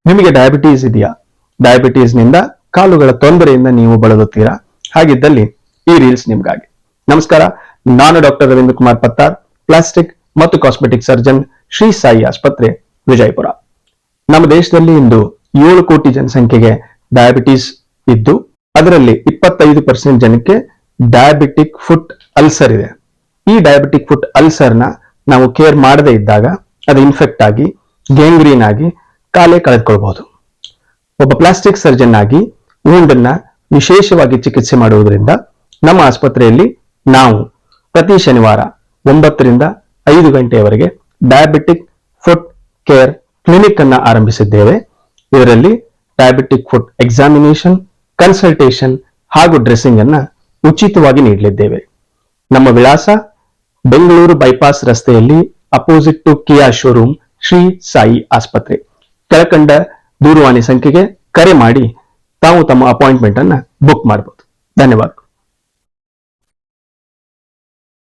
ನಿಮಗೆ ಡಯಾಬಿಟೀಸ್ ಇದೆಯಾ? ಡಯಾಬಿಟೀಸ್ನಿಂದ ಕಾಲುಗಳ ತೊಂದರೆಯಿಂದ ನೀವು ಬಳಲುತ್ತೀರಾ? ಹಾಗಿದ್ದಲ್ಲಿ ಈ ರೀಲ್ಸ್ ನಿಮ್ಗಾಗಿ. ನಮಸ್ಕಾರ, ನಾನು ಡಾಕ್ಟರ್ ರವೀಂದ್ರ ಕುಮಾರ್ ಪತ್ತಾರ್, ಪ್ಲಾಸ್ಟಿಕ್ ಮತ್ತು ಕಾಸ್ಮೆಟಿಕ್ ಸರ್ಜನ್, ಶ್ರೀ ಸಾಯಿ ಆಸ್ಪತ್ರೆ, ವಿಜಯಪುರ. ನಮ್ಮ ದೇಶದಲ್ಲಿ ಇಂದು 7 ಕೋಟಿ ಜನಸಂಖ್ಯೆಗೆ ಡಯಾಬಿಟೀಸ್ ಇದ್ದು ಅದರಲ್ಲಿ 25% ಜನಕ್ಕೆ ಡಯಾಬಿಟಿಕ್ ಫುಟ್ ಅಲ್ಸರ್ ಇದೆ. ಈ ಡಯಾಬಿಟಿಕ್ ಫುಟ್ ಅಲ್ಸರ್ನ ನಾವು ಕೇರ್ ಮಾಡದೇ ಇದ್ದಾಗ ಅದು ಇನ್ಫೆಕ್ಟ್ ಆಗಿ ಗೇಂಗ್ರೀನ್ ಆಗಿ ಕಾಲೇ ಕಳೆದುಕೊಳ್ಳಬಹುದು. ಒಬ್ಬ ಪ್ಲಾಸ್ಟಿಕ್ ಸರ್ಜನ್ ಆಗಿ ವೂಂಡನ್ನ ವಿಶೇಷವಾಗಿ ಚಿಕಿತ್ಸೆ ಮಾಡುವುದರಿಂದ ನಮ್ಮ ಆಸ್ಪತ್ರೆಯಲ್ಲಿ ನಾವು ಪ್ರತಿ ಶನಿವಾರ 9 ರಿಂದ 5 ಗಂಟೆಯವರೆಗೆ ಡಯಾಬಿಟಿಕ್ ಫುಟ್ ಕೇರ್ ಕ್ಲಿನಿಕ್ ಅನ್ನ ಆರಂಭಿಸಿದ್ದೇವೆ. ಇದರಲ್ಲಿ ಡಯಾಬಿಟಿಕ್ ಫುಟ್ ಎಕ್ಸಾಮಿನೇಷನ್, ಕನ್ಸಲ್ಟೇಷನ್ ಹಾಗೂ ಡ್ರೆಸ್ಸಿಂಗ್ ಅನ್ನ ಉಚಿತವಾಗಿ ನೀಡಲಿದ್ದೇವೆ. ನಮ್ಮ ವಿಳಾಸ ಬೆಂಗಳೂರು ಬೈಪಾಸ್ ರಸ್ತೆಯಲ್ಲಿ opposite to Kia showroom, Shri Sai ಆಸ್ಪತ್ರೆ. ಕೆಳಕಂಡ ದೂರವಾಣಿ ಸಂಖ್ಯೆಗೆ ಕರೆ ಮಾಡಿ ತಾವು ತಮ್ಮ ಅಪಾಯಿಂಟ್ಮೆಂಟ್ ಅನ್ನ ಬುಕ್ ಮಾಡಬಹುದು. ಧನ್ಯವಾದ.